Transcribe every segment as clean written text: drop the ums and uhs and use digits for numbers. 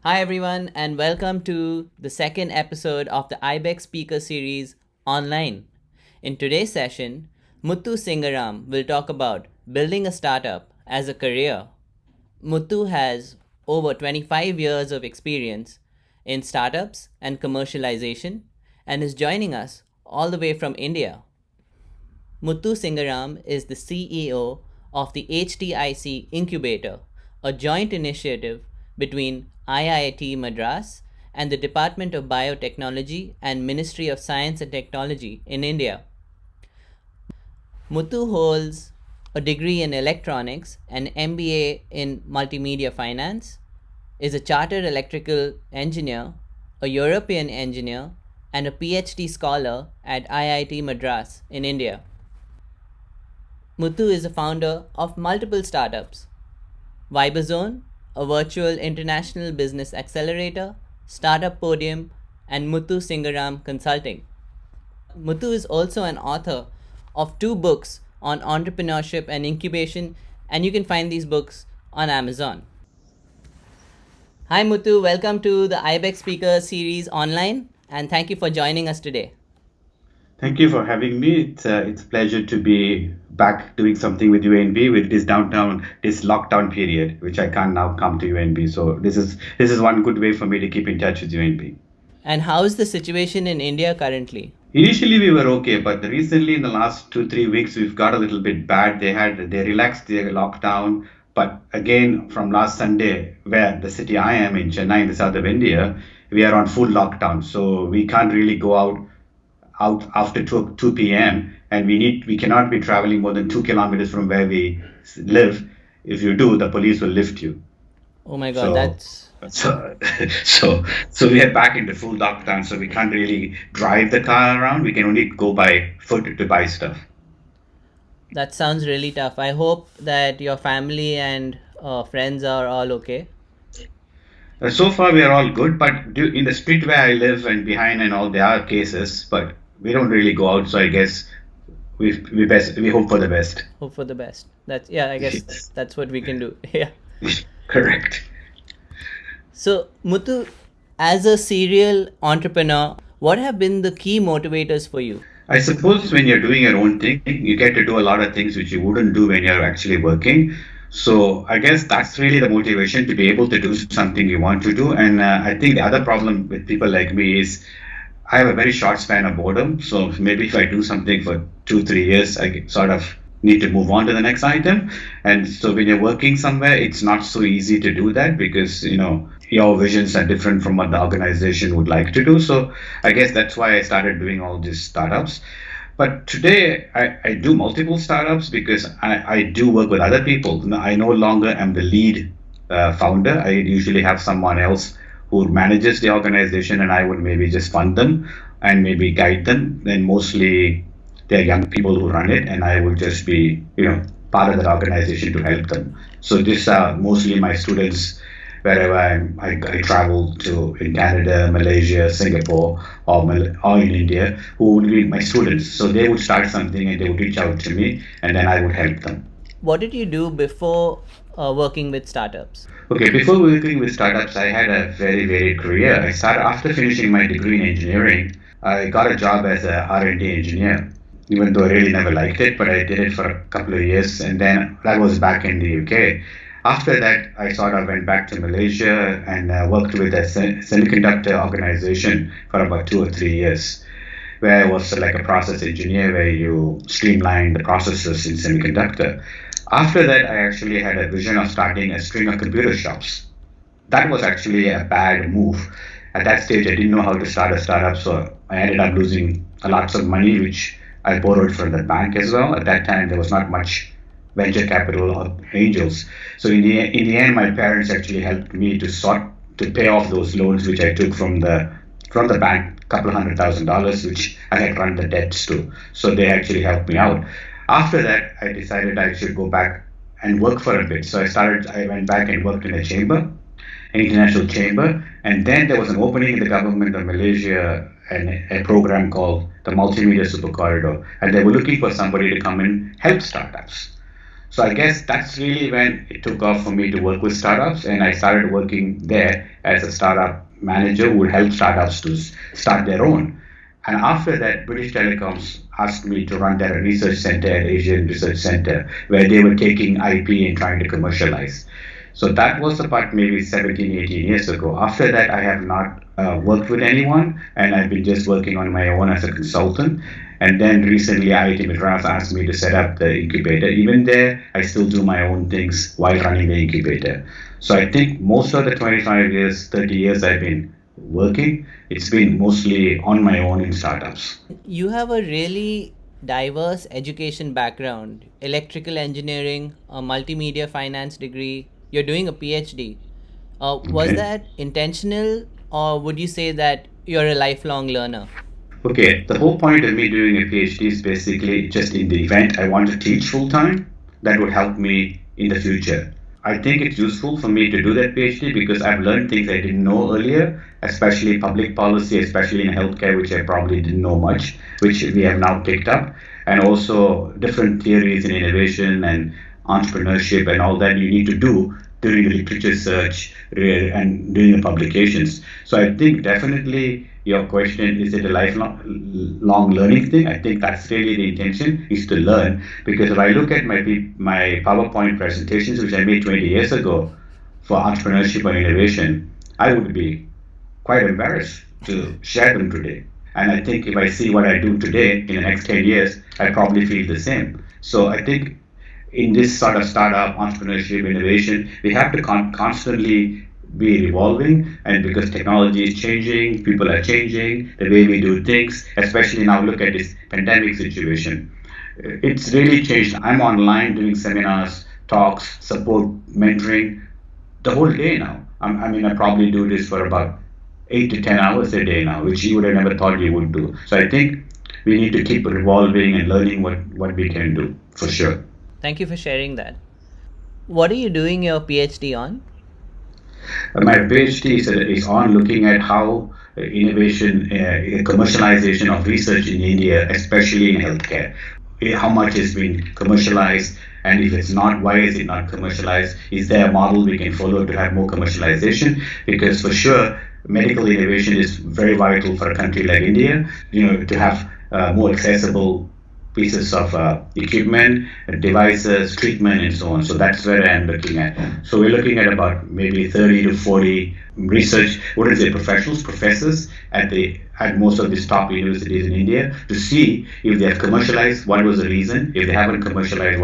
Hi, everyone, and welcome to the second episode of the IBEX Speaker Series online. In today's session, Muthu Singaram will talk about building a startup as a career. Muthu has over 25 years of experience in startups and commercialization and is joining us all the way from India. Muthu Singaram is the CEO of the HTIC Incubator, a joint initiative between IIT Madras and the Department of Biotechnology and Ministry of Science and Technology in India. Muthu holds a degree in electronics, an MBA in multimedia finance, is a chartered electrical engineer, a European engineer, and a PhD scholar at IIT Madras in India. Muthu is a founder of multiple startups: Viberzone, a virtual international business accelerator, Startup Podium, and Muthu Singaram Consulting. Muthu is also an author of two books on entrepreneurship and incubation, and you can find these books on Amazon. Hi Muthu, welcome to the IBEX Speaker Series online, and thank you for joining us today. Thank you for having me. It's a pleasure to be back doing something with UNB with this lockdown period, which I can't now come to UNB. So this is one good way for me to keep in touch with UNB. And how is the situation in India currently? Initially we were okay, but recently in the last 2 3 weeks we've got a little bit bad. They relaxed their lockdown, but again from last Sunday, where the city I am in Chennai, in the south of India, we are on full lockdown. So we can't really go out after 2 p.m. and we cannot be traveling more than 2 kilometers from where we live. If you do, the police will lift you. Oh my god, So that's so so we are back into full lockdown. So we can't really drive the car around. We can only go by foot to buy stuff. that sounds really tough. I hope that your family and friends are all okay. So far we are all good, but in the street where I live and behind and all, there are cases, but we don't really go out. So I guess we hope for the best. Hope for the best. That's yeah, I guess that's what we can do. Yeah. Correct. So, Muthu, as a serial entrepreneur, what have been the key motivators for you? I suppose when you're doing your own thing, you get to do a lot of things which you wouldn't do when you're actually working. So I guess that's really the motivation to be able to do something you want to do. And I think the other problem with people like me is I have a very short span of boredom. So maybe if I do something for 2 3 years, sort of need to move on to the next item. And so when you're working somewhere, it's not so easy to do that because your visions are different from what the organization would like to do. So I guess that's why I started doing all these startups. But today I do multiple startups because I do work with other people. I no longer am the lead founder. I usually have someone else who manages the organization, and I would maybe just fund them and maybe guide them. Then mostly they're young people who run it, and I would just be part of that organization to help them. So these are mostly my students wherever I travel to in Canada, Malaysia, Singapore, or in India, who would be my students. So they would start something and they would reach out to me, and then I would help them. What did you do before working with startups? Okay, before working with startups, I had a very varied career. I started after finishing my degree in engineering. I got a job as a R&D engineer, even though I really never liked it, but I did it for a couple of years, and then that was back in the UK. After that, I sort of went back to Malaysia and worked with a semiconductor organization for about 2 or 3 years, where I was like a process engineer, where you streamline the processes in semiconductor. After that, I actually had a vision of starting a string of computer shops. That was actually a bad move. At that stage, I didn't know how to start a startup, so I ended up losing lots of money, which I borrowed from the bank as well. At that time, there was not much venture capital or angels. So in the end, my parents actually helped me to pay off those loans which I took from the bank, a couple of $100,000, which I had run the debts to. So they actually helped me out. After that, I decided I should go back and work for a bit. So I went back and worked in a chamber, an international chamber, and then there was an opening in the government of Malaysia and a program called the Multimedia Super Corridor, and they were looking for somebody to come and help startups. So I guess that's really when it took off for me to work with startups, and I started working there as a startup manager who would help startups to start their own. And after that, British Telecoms asked me to run their research center at Asian Research Center, where they were taking IP and trying to commercialize. So that was about maybe 17, 18 years ago. After that, I have not worked with anyone, and I've been just working on my own as a consultant. And then recently, IIT Madras asked me to set up the incubator. Even there, I still do my own things while running the incubator. So I think most of the 25 years, 30 years I've been working, it's been mostly on my own in startups. You have a really diverse education background: electrical engineering, a multimedia finance degree, you're doing a PhD. Was Okay. that intentional, or would you say that you're a lifelong learner? Okay, the whole point of me doing a PhD is basically just in the event I want to teach full time, that would help me in the future. I think it's useful for me to do that PhD because I've learned things I didn't know earlier, especially public policy, especially in healthcare, which I probably didn't know much, which we have now picked up, and also different theories in innovation and entrepreneurship and all that you need to do during the literature search and doing the publications. So I think definitely your question, is it a lifelong long learning thing? I think that's really the intention, is to learn. Because if I look at my PowerPoint presentations, which I made 20 years ago for entrepreneurship and innovation, I would be quite embarrassed to share them today. And I think if I see what I do today in the next 10 years, I probably feel the same. So I think in this sort of startup, entrepreneurship, innovation, we have to constantly be evolving. And because technology is changing, people are changing, the way we do things, especially now look at this pandemic situation. It's really changed. I'm online doing seminars, talks, support, mentoring the whole day now. I mean, I probably do this for about 8 to 10 hours a day now, which you would have never thought you would do. So I think we need to keep evolving and learning what we can do for sure. Thank you for sharing that. What are you doing your PhD on? My PhD is on looking at how innovation, commercialization of research in India, especially in healthcare, how much has been commercialized, and if it's not, why is it not commercialized? Is there a model we can follow to have more commercialization? Because for sure, medical innovation is very vital for a country like India, to have more accessible pieces of equipment, devices, treatment, and so on. So that's where I'm looking at. So we're looking at about maybe 30 to 40 research, what is it, professors at most of these top universities in India to see if they have commercialized, what was the reason. If they haven't commercialized,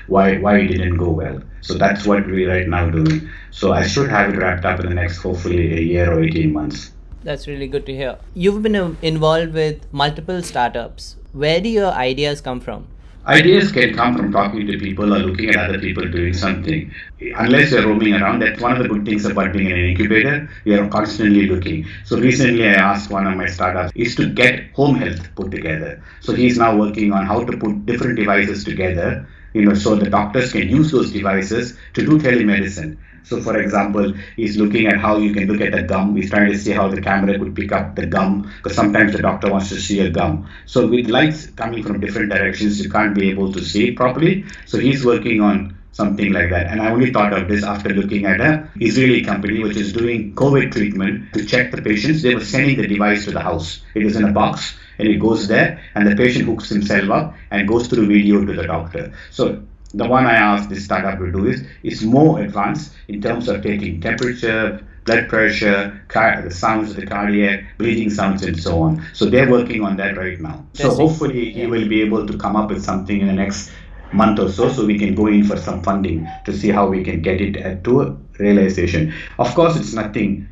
why it didn't go well. So that's what we're right now doing. So I should have it wrapped up in the next, hopefully, a year or 18 months. That's really good to hear. You've been involved with multiple startups. Where do your ideas come from? Ideas can come from talking to people or looking at other people doing something. Unless you're roaming around, that's one of the good things about being in an incubator. You're constantly looking. So recently I asked one of my startups is to get home health put together. So he's now working on how to put different devices together, so the doctors can use those devices to do telemedicine. So, for example, he's looking at how you can look at the gum. He's trying to see how the camera could pick up the gum, because sometimes the doctor wants to see a gum. So, with lights coming from different directions, you can't be able to see it properly. So, he's working on something like that. And I only thought of this after looking at a Israeli company which is doing COVID treatment to check the patients. They were sending the device to the house. It is in a box and it goes there, and the patient hooks himself up and goes through video to the doctor. So the one I asked this startup to do is more advanced in terms of taking temperature, blood pressure, the sounds of the cardiac, breathing sounds, and so on. So they're working on that right now. So hopefully he will be able to come up with something in the next month or so we can go in for some funding to see how we can get it to a realization. Of course, it's nothing.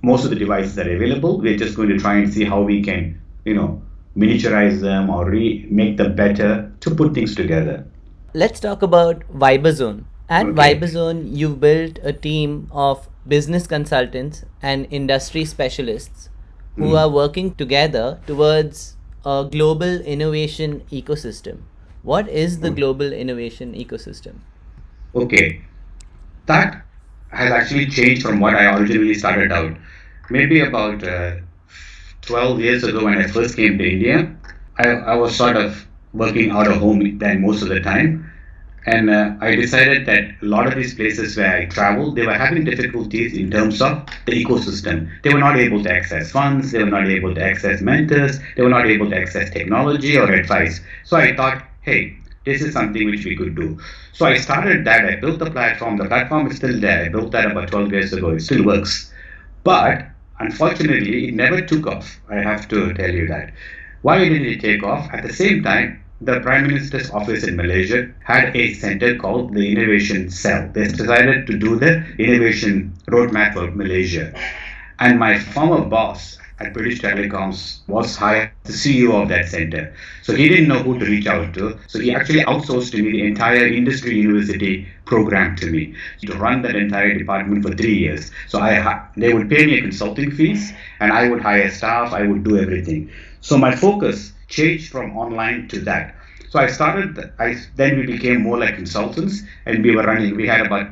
Most of the devices are available. We're just going to try and see how we can, miniaturize them or make them better to put things together. Let's talk about Vibrazone. At Okay. Vibrazone, you've built a team of business consultants and industry specialists who are working together towards a global innovation ecosystem. What is the global innovation ecosystem? Okay, that has actually changed from what I originally started out. Maybe about 12 years ago when I first came to India, I was sort of working out of home then most of the time. And I decided that a lot of these places where I traveled, they were having difficulties in terms of the ecosystem. They were not able to access funds, they were not able to access mentors, they were not able to access technology or advice. So I thought, hey, this is something which we could do. So I started that. I built the platform. The platform is still there. I built that about 12 years ago. It still works. But unfortunately, it never took off. I have to tell you that. Why didn't it take off? At the same time, the Prime Minister's office in Malaysia had a center called the Innovation Cell. They decided to do the innovation roadmap for Malaysia. And my former boss at British Telecoms was hired the CEO of that center. So he didn't know who to reach out to. So he actually outsourced to me the entire industry university program to me to run that entire department for 3 years. So they would pay me a consulting fees, and I would hire staff. I would do everything. So my focus changed from online to that. So then we became more like consultants, and we had about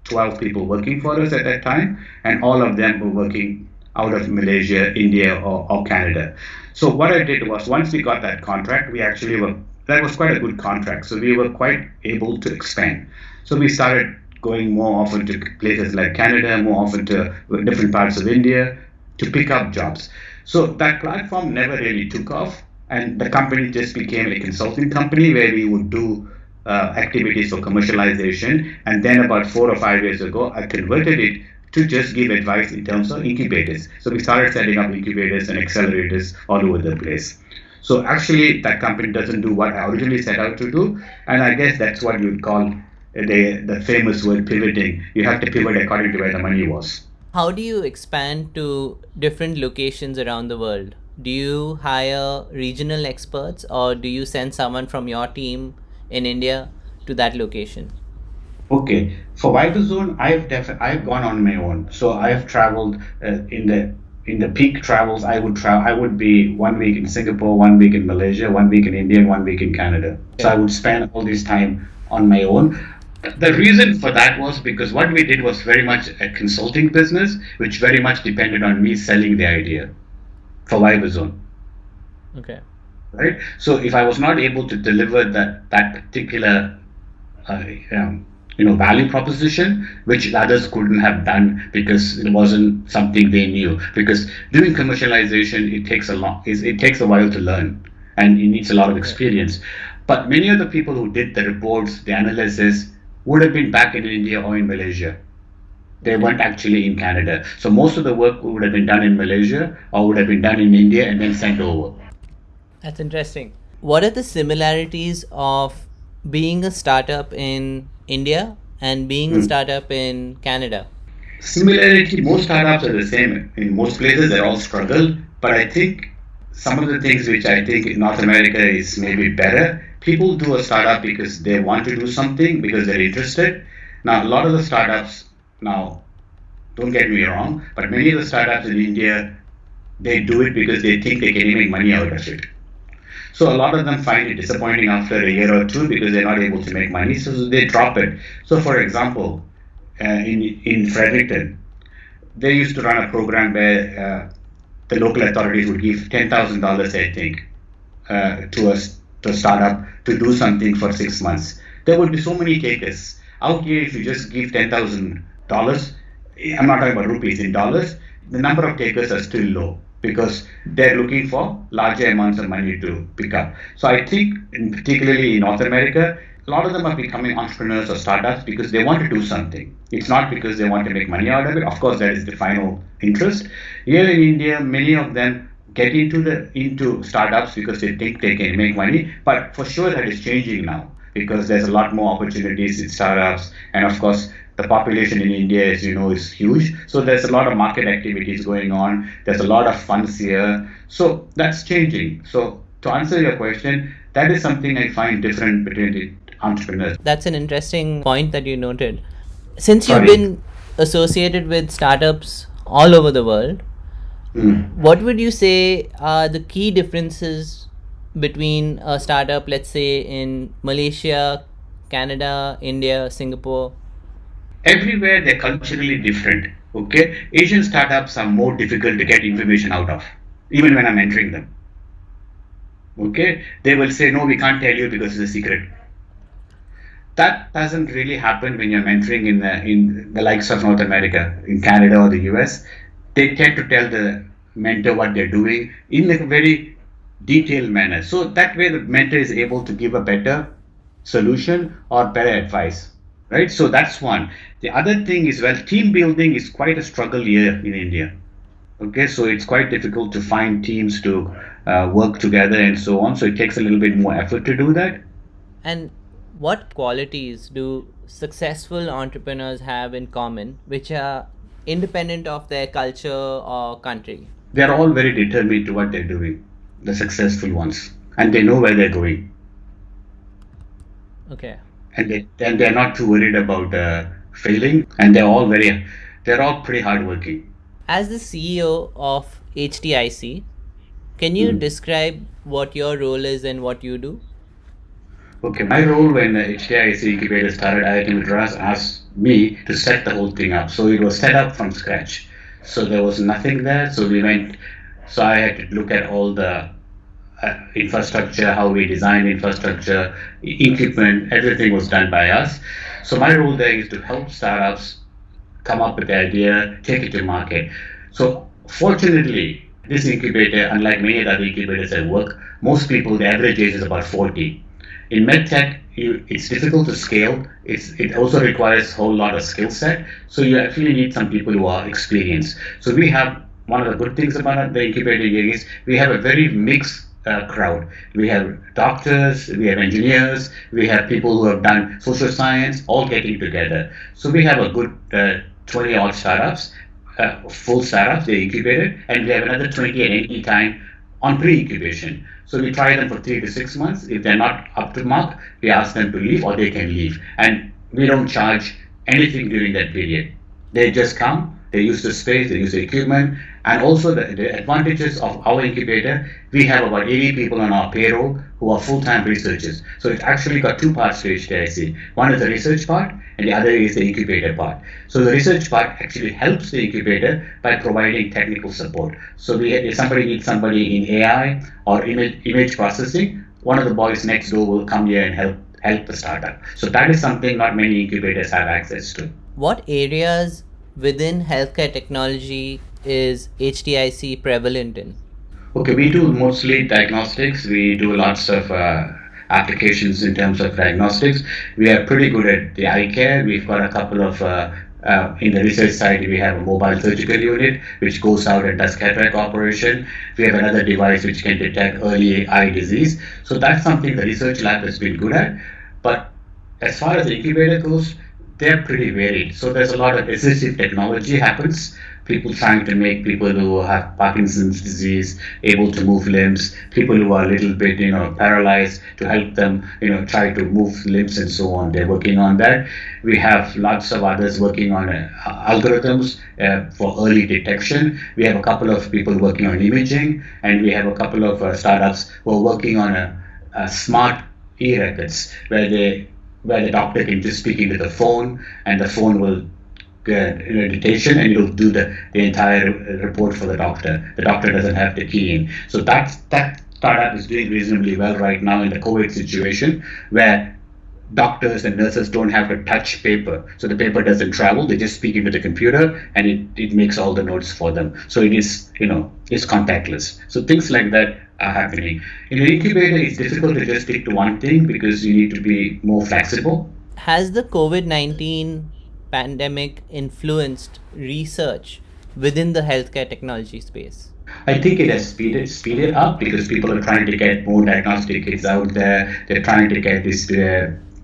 12 people working for us at that time, and all of them were working out of Malaysia, India, or Canada. So what I did was, once we got that contract, that was quite a good contract. So we were quite able to expand. So we started going more often to places like Canada, more often to different parts of India to pick up jobs. So that platform never really took off, and the company just became a consulting company where we would do activities for commercialization. And then about 4 or 5 years ago, I converted it to just give advice in terms of incubators. So we started setting up incubators and accelerators all over the place. So actually, that company doesn't do what I originally set out to do, and I guess that's what you'd call the famous word pivoting. You have to pivot according to where the money was. How do you expand to different locations around the world? Do you hire regional experts, or do you send someone from your team in India to that location? Okay, for Viberzone, I've gone on my own. So I've traveled in the peak travels. I would be 1 week in Singapore, 1 week in Malaysia, 1 week in India, and 1 week in Canada. So I would spend all this time on my own. The reason for that was because what we did was very much a consulting business, which very much depended on me selling the idea for Viberzone. Okay. Right. So if I was not able to deliver that particular value proposition, which others couldn't have done because it wasn't something they knew. Because doing commercialization, it takes a while to learn, and it needs a lot of experience. But many of the people who did the reports, the analysis, would have been back in India or in Malaysia. They weren't actually in Canada. So most of the work would have been done in Malaysia or would have been done in India and then sent over. That's interesting. What are the similarities of being a startup in India and being a startup in Canada? Similarity, most startups are the same. In most places, they all struggle. But I think some of the things which I think in North America is maybe better, people do a startup because they want to do something, because they're interested. Now, a lot of the startups, now, don't get me wrong, but many of the startups in India, they do it because they think they can make money out of it. So a lot of them find it disappointing after a year or two because they're not able to make money, so they drop it. So for example, in Fredericton, they used to run a program where the local authorities would give $10,000, I think, to a startup to do something for 6 months. There would be so many takers. Out here, if you just give $10,000, I'm not talking about rupees, in dollars, the number of takers are still low, because they're looking for larger amounts of money to pick up. So I think, particularly in North America, a lot of them are becoming entrepreneurs or startups because they want to do something. It's not because they want to make money out of it. Of course, that is the final interest. Here in India, many of them get into startups because they think they can make money. But for sure, that is changing now because there's a lot more opportunities in startups, and of course, the population in India, as you know, is huge. So there's a lot of market activities going on. There's a lot of funds here. So that's changing. So to answer your question, that is something I find different between the entrepreneurs. That's an interesting point that you noted. Since you've been associated with startups all over the world, what would you say are the key differences between a startup, let's say, in Malaysia, Canada, India, Singapore? Everywhere they're culturally different. Okay, Asian startups are more difficult to get information out of, even when I'm entering them. Okay, they will say, no, we can't tell you because it's a secret. That doesn't really happen when you're mentoring in the likes of North America, in Canada or the US. They tend to tell the mentor what they're doing in a very detailed manner. So that way, the mentor is able to give a better solution or better advice, right? So that's one. The other thing is, well, team building is quite a struggle here in India. Okay, so it's quite difficult to find teams to work together and so on. So it takes a little bit more effort to do that. And what qualities do successful entrepreneurs have in common which are independent of their culture or country? They're all very determined to what they're doing, the successful ones, and they know where they're going, Okay. and they're not too worried about failing, and they're all pretty hardworking. As the CEO of HTIC, can you Mm. describe what your role is and what you do? Okay, my role when the HTIC incubator started, IIT Madras asked me to set the whole thing up. So it was set up from scratch. So there was nothing there. So I had to look at all the infrastructure, how we design infrastructure, equipment, everything was done by us. So my role there is to help startups come up with the idea, take it to market. So fortunately, this incubator, unlike many other incubators at work, most people, the average age is about 40. In medtech, it's difficult to scale. It also requires a whole lot of skill set. So you actually need some people who are experienced. So we have one of the good things about the incubator here is we have a very mixed crowd. We have doctors, we have engineers, we have people who have done social science, all getting together. So we have a good 20 odd startups, full startups, they incubated, and we have another 20 at any time on pre-incubation. So we try them for 3 to 6 months. If they're not up to mark, we ask them to leave or they can leave. And we don't charge anything during that period. They just come, they use the space, they use the equipment, and also the advantages of our incubator, we have about 80 people on our payroll who are full-time researchers. So it's actually got two parts to HTIC. One is the research part, and the other is the incubator part. So the research part actually helps the incubator by providing technical support. So if somebody needs somebody in AI or image processing, one of the boys next door will come here and help the startup. So that is something not many incubators have access to. What areas within healthcare technology is HTIC prevalent in? Okay, we do mostly diagnostics. We do lots of applications in terms of diagnostics. We are pretty good at the eye care. We've got a couple of in the research side, we have a mobile surgical unit which goes out and does cataract operation. We have another device which can detect early eye disease. So that's something the research lab has been good at. But as far as the incubator goes, they're pretty varied. So there's a lot of assistive technology happens. People trying to make people who have Parkinson's disease able to move limbs, people who are a little bit, paralyzed, to help them, try to move limbs and so on. They're working on that. We have lots of others working on algorithms for early detection. We have a couple of people working on imaging, and we have a couple of startups who are working on a smart e-records where the doctor can just speak into the phone and the phone will dictation and it'll do the entire report for the doctor. The doctor doesn't have to key in. So that startup is doing reasonably well right now in the COVID situation where doctors and nurses don't have to touch paper. So the paper doesn't travel, they just speak into the computer and it makes all the notes for them. So it is, it's contactless. So things like that are happening. In an incubator, it's difficult to just stick to one thing because you need to be more flexible. Has the COVID-19 pandemic influenced research within the healthcare technology space? I think it has speeded up because people are trying to get more diagnostic kits out there. They're trying to get this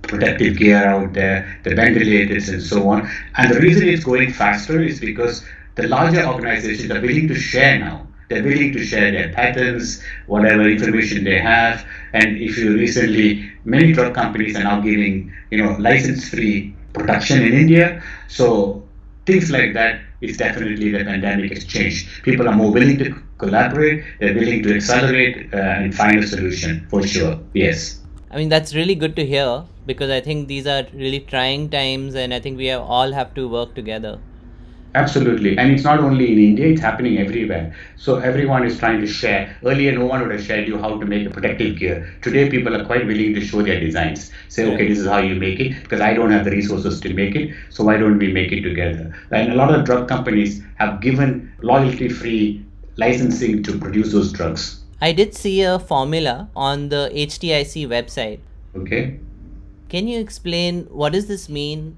protective gear out there, the ventilators and so on. And the reason it's going faster is because the larger organizations are willing to share now. They're willing to share their patents, whatever information they have. And if you recently, many drug companies are now giving, license-free production in India. So things like that is definitely the pandemic has changed. People are more willing to collaborate. They're willing to accelerate and find a solution for sure. Yes. I mean, that's really good to hear because I think these are really trying times and I think we all have to work together. Absolutely. And it's not only in India, it's happening everywhere. So everyone is trying to share. Earlier, no one would have shared you how to make a protective gear. Today, people are quite willing to show their designs. Say, okay, Correct. this is how you make it, because I don't have the resources to make it. So why don't we make it together? And a lot of drug companies have given royalty free licensing to produce those drugs. I did see a formula on the HTIC website. Okay. Can you explain what does this mean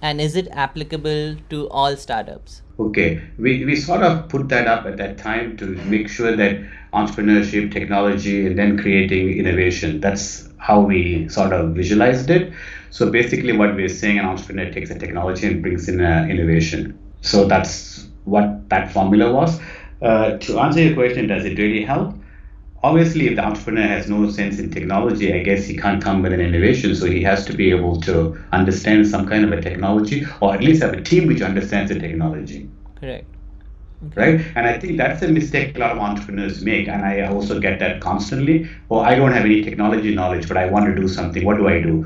and is it applicable to all startups? Okay, we sort of put that up at that time to make sure that entrepreneurship, technology, and then creating innovation. That's how we sort of visualized it. So basically, what we're saying, an entrepreneur takes a technology and brings in innovation. So that's what that formula was. To answer your question, does it really help? Obviously, if the entrepreneur has no sense in technology, I guess he can't come with an innovation. So he has to be able to understand some kind of a technology, or at least have a team which understands the technology, Correct. Okay. right? And I think that's a mistake a lot of entrepreneurs make, and I also get that constantly. Oh, I don't have any technology knowledge, but I want to do something. What do I do?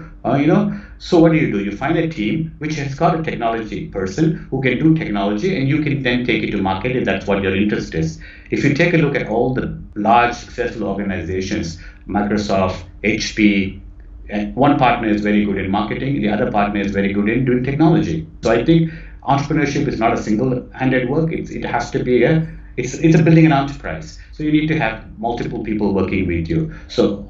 So what do? You find a team which has got a technology person who can do technology, and you can then take it to market if that's what your interest is. If you take a look at all the large successful organizations, Microsoft, HP, and one partner is very good in marketing, the other partner is very good in doing technology. So I think entrepreneurship is not a single-handed work. It has to be it's a building an enterprise. So you need to have multiple people working with you. So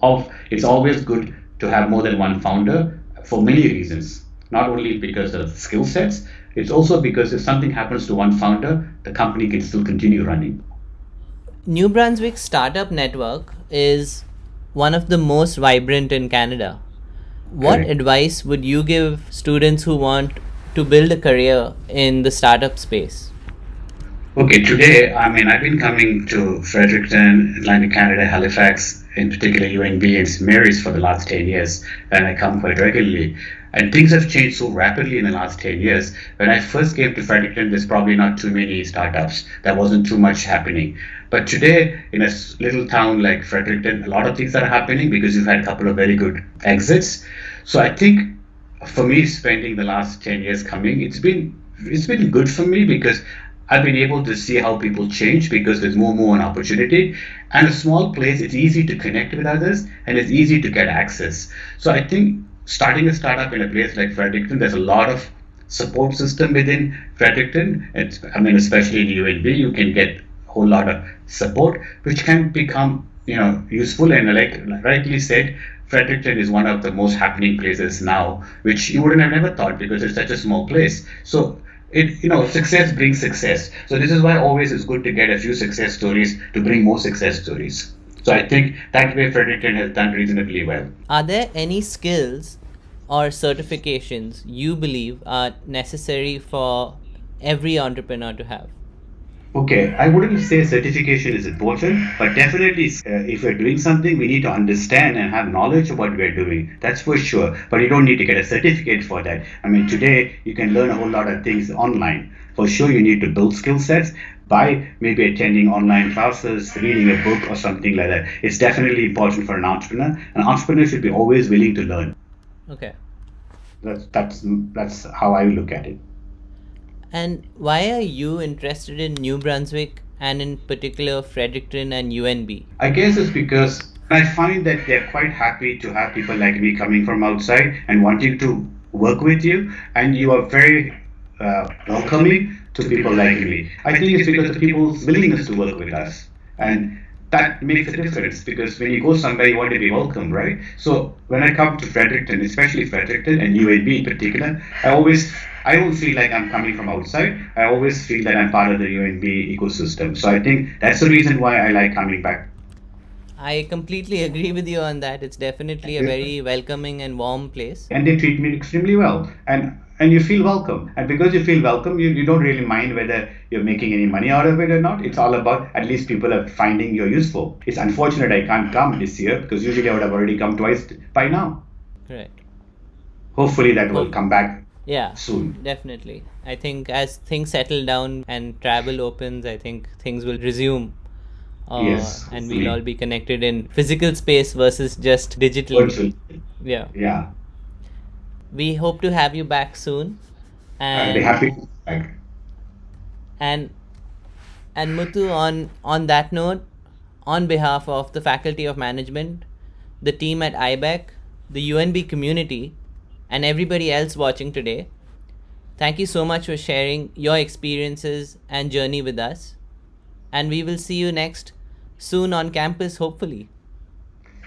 it's always good to have more than one founder for many reasons. Not only because of skill sets, it's also because if something happens to one founder, the company can still continue running. New Brunswick Startup Network is one of the most vibrant in Canada. What Correct. advice would you give students who want to build a career in the startup space? Okay, today, I mean, I've been coming to Fredericton, Atlantic Canada, Halifax, in particular UNB and St. Mary's for the last 10 years, and I come quite regularly. And things have changed so rapidly in the last 10 years. When I first came to Fredericton, there's probably not too many startups. There wasn't too much happening. But today, in a little town like Fredericton, a lot of things are happening because we've had a couple of very good exits. So I think for me, spending the last 10 years coming, it's been good for me because I've been able to see how people change because there's more and more an opportunity. And a small place, it's easy to connect with others and it's easy to get access. So I think starting a startup in a place like Fredericton, there's a lot of support system within Fredericton. Especially in UNB, you can get a whole lot of support, which can become, useful. And like rightly said, Fredericton is one of the most happening places now, which you wouldn't have never thought because it's such a small place. So success brings success. So this is why always it's good to get a few success stories to bring more success stories. So I think that way Fredericton has done reasonably well. Are there any skills or certifications you believe are necessary for every entrepreneur to have? Okay, I wouldn't say certification is important, but definitely if we're doing something, we need to understand and have knowledge of what we're doing. That's for sure. But you don't need to get a certificate for that. Today you can learn a whole lot of things online. For sure, you need to build skill sets by maybe attending online classes, reading a book, or something like that. It's definitely important for an entrepreneur. An entrepreneur should be always willing to learn. Okay. That's how I look at it. And why are you interested in New Brunswick and in particular Fredericton and UNB? I guess it's because I find that they're quite happy to have people like me coming from outside and wanting to work with you, and you are very welcoming to people like me. I think it's because of people's willingness to work with us, and that makes a difference because when you go somewhere, you want to be welcome, right? So when I come to Fredericton, especially Fredericton and UAB in particular, I don't feel like I'm coming from outside. I always feel that I'm part of the UNB ecosystem. So I think that's the reason why I like coming back. I completely agree with you on that. It's definitely a very welcoming and warm place. And they treat me extremely well, and you feel welcome, and because you feel welcome, you don't really mind whether you're making any money out of it or not. It's all about at least people are finding you're useful. It's unfortunate I can't come this year because usually I would have already come twice by now. Correct. Hopefully that will come back Yeah, soon. definitely. I think as things settle down and travel opens, I think things will resume. Yes, And hopefully. we'll all be connected in physical space versus just digital. Virtual. Yeah. Yeah, We hope to have you back soon. I'll be And happy to come back. And Muthu, on that note, on behalf of the Faculty of Management, the team at IBEC, the UNB community, and everybody else watching today, thank you so much for sharing your experiences and journey with us. And we will see you next soon on campus, hopefully.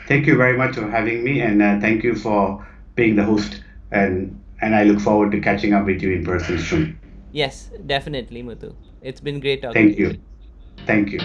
Thank you very much for having me, and thank you for being the host. And I look forward to catching up with you in person soon. Yes, definitely, Muthu. It's been great talking to you. Thank you. Thank you.